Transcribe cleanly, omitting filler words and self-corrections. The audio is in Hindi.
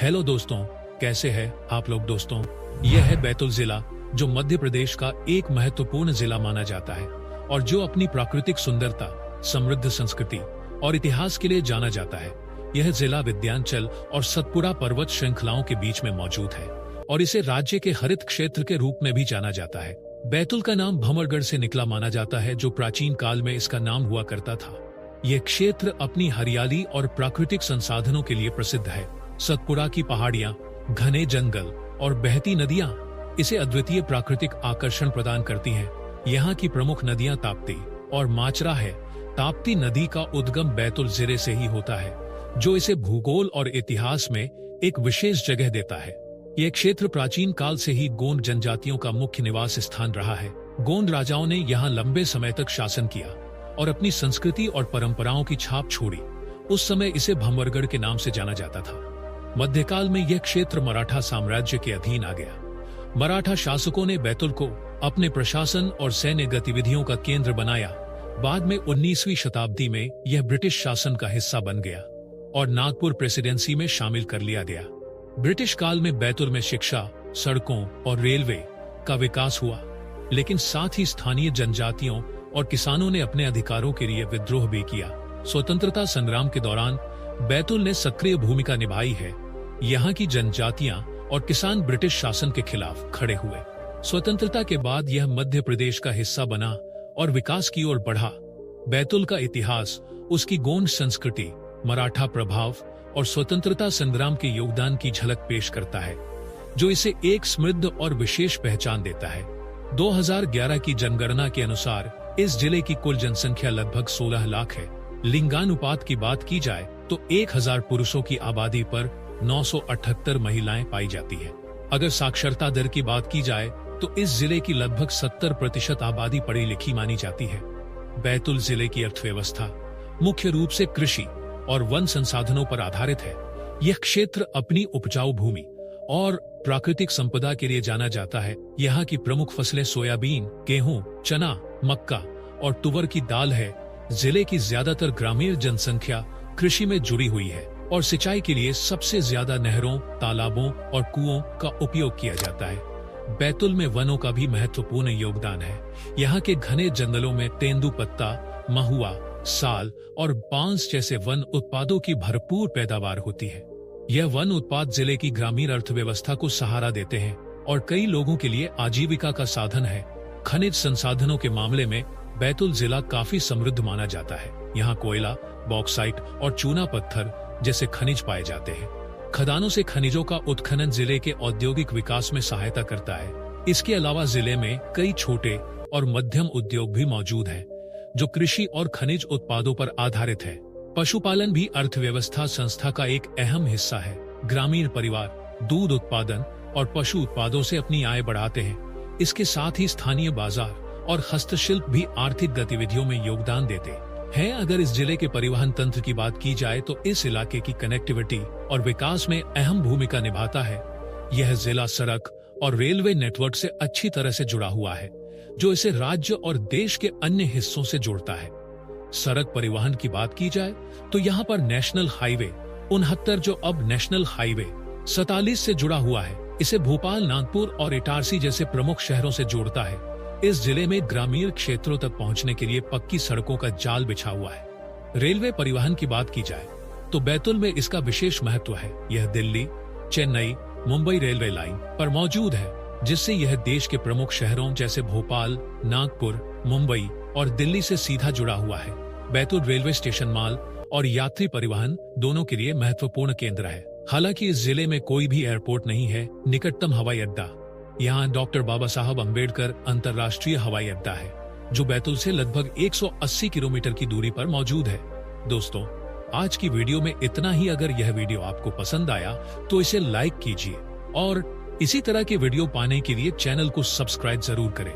हेलो दोस्तों, कैसे हैं आप लोग दोस्तों। यह है बैतूल जिला, जो मध्य प्रदेश का एक महत्वपूर्ण जिला माना जाता है और जो अपनी प्राकृतिक सुंदरता, समृद्ध संस्कृति और इतिहास के लिए जाना जाता है। यह जिला विंध्याचल और सतपुड़ा पर्वत श्रृंखलाओं के बीच में मौजूद है और इसे राज्य के हरित क्षेत्र के रूप में भी जाना जाता है। बैतूल का नाम भंवरगढ़ से निकला माना जाता है, जो प्राचीन काल में इसका नाम हुआ करता था। यह क्षेत्र अपनी हरियाली और प्राकृतिक संसाधनों के लिए प्रसिद्ध है। सतपुड़ा की पहाड़ियां, घने जंगल और बहती नदियां इसे अद्वितीय प्राकृतिक आकर्षण प्रदान करती हैं। यहाँ की प्रमुख नदियां ताप्ती और माचरा है। ताप्ती नदी का उद्गम बैतूल जिले से ही होता है, जो इसे भूगोल और इतिहास में एक विशेष जगह देता है। यह क्षेत्र प्राचीन काल से ही गोंड जनजातियों का मुख्य निवास स्थान रहा है। गोंड राजाओं ने यहाँ लंबे समय तक शासन किया और अपनी संस्कृति और परंपराओं की छाप छोड़ी। उस समय इसे भंवरगढ़ के नाम से जाना जाता था। मध्यकाल में यह क्षेत्र मराठा साम्राज्य के अधीन आ गया। मराठा शासकों ने बैतूल को अपने प्रशासन और सैन्य गतिविधियों का केंद्र बनाया। बाद में 19वीं शताब्दी में यह ब्रिटिश शासन का हिस्सा बन गया और नागपुर प्रेसिडेंसी में शामिल कर लिया गया। ब्रिटिश काल में बैतूल में शिक्षा, सड़कों और रेलवे का विकास हुआ, लेकिन साथ ही स्थानीय जनजातियों और किसानों ने अपने अधिकारों के लिए विद्रोह भी किया। स्वतंत्रता संग्राम के दौरान बैतूल ने सक्रिय भूमिका निभाई है। यहाँ की जनजातियां और किसान ब्रिटिश शासन के खिलाफ खड़े हुए। स्वतंत्रता के बाद यह मध्य प्रदेश का हिस्सा बना और विकास की ओर बढ़ा। बैतूल का इतिहास उसकी गोंड संस्कृति, मराठा प्रभाव और स्वतंत्रता संग्राम के योगदान की झलक पेश करता है, जो इसे एक समृद्ध और विशेष पहचान देता है। 2011 की जनगणना के अनुसार इस जिले की कुल जनसंख्या लगभग 16 लाख है। लिंगानुपात की बात की जाए तो 1000 पुरुषों की आबादी पर 978 महिलाएं पाई जाती है। अगर साक्षरता दर की बात की जाए तो इस जिले की लगभग 70% आबादी पढ़ी लिखी मानी जाती है। बैतूल जिले की अर्थव्यवस्था मुख्य रूप से कृषि और वन संसाधनों पर आधारित है। यह क्षेत्र अपनी उपजाऊ भूमि और प्राकृतिक संपदा के लिए जाना जाता है। यहाँ की प्रमुख फसलें सोयाबीन, गेहूं, चना, मक्का और तुवर की दाल है। जिले की ज्यादातर ग्रामीण जनसंख्या कृषि में जुड़ी हुई है और सिंचाई के लिए सबसे ज्यादा नहरों, तालाबों और कुओं का उपयोग किया जाता है। बैतूल में वनों का भी महत्वपूर्ण योगदान है। यहाँ के घने जंगलों में तेंदुपत्ता, महुआ, साल और बांस जैसे वन उत्पादों की भरपूर पैदावार होती है। यह वन उत्पाद जिले की ग्रामीण अर्थव्यवस्था को सहारा देते हैं और कई लोगों के लिए आजीविका का साधन है। खनिज संसाधनों के मामले में बैतूल जिला काफी समृद्ध माना जाता है। यहाँ कोयला, बॉक्साइट और चूना पत्थर जैसे खनिज पाए जाते हैं। खदानों से खनिजों का उत्खनन जिले के औद्योगिक विकास में सहायता करता है। इसके अलावा जिले में कई छोटे और मध्यम उद्योग भी मौजूद हैं, जो कृषि और खनिज उत्पादों पर आधारित है। पशुपालन भी अर्थव्यवस्था संस्था का एक अहम हिस्सा है। ग्रामीण परिवार दूध उत्पादन और पशु उत्पादों से अपनी आय बढ़ाते हैं। इसके साथ ही स्थानीय बाजार और हस्तशिल्प भी आर्थिक गतिविधियों में योगदान देते हैं। अगर इस जिले के परिवहन तंत्र की बात की जाए तो इस इलाके की कनेक्टिविटी और विकास में अहम भूमिका निभाता है। यह जिला सड़क और रेलवे नेटवर्क से अच्छी तरह से जुड़ा हुआ है, जो इसे राज्य और देश के अन्य हिस्सों से जोड़ता है। सड़क परिवहन की बात की जाए तो यहाँ पर नेशनल हाईवे 69, जो अब नेशनल हाईवे 47 से जुड़ा हुआ है, इसे भोपाल, नागपुर और इटारसी जैसे प्रमुख शहरों से जोड़ता है। इस जिले में ग्रामीण क्षेत्रों तक पहुंचने के लिए पक्की सड़कों का जाल बिछा हुआ है। रेलवे परिवहन की बात की जाए तो बैतूल में इसका विशेष महत्व है। यह दिल्ली, चेन्नई, मुंबई रेलवे लाइन पर मौजूद है, जिससे यह देश के प्रमुख शहरों जैसे भोपाल, नागपुर, मुंबई और दिल्ली से सीधा जुड़ा हुआ है। बैतूल रेलवे स्टेशन माल और यात्री परिवहन दोनों के लिए महत्वपूर्ण केंद्र है। हालांकि इस जिले में कोई भी एयरपोर्ट नहीं है। निकटतम हवाई अड्डा यहाँ डॉक्टर बाबा साहब अम्बेडकर अंतर्राष्ट्रीय हवाई अड्डा है, जो बैतूल से लगभग 180 किलोमीटर की दूरी पर मौजूद है। दोस्तों, आज की वीडियो में इतना ही। अगर यह वीडियो आपको पसंद आया तो इसे लाइक कीजिए और इसी तरह के वीडियो पाने के लिए चैनल को सब्सक्राइब जरूर करें।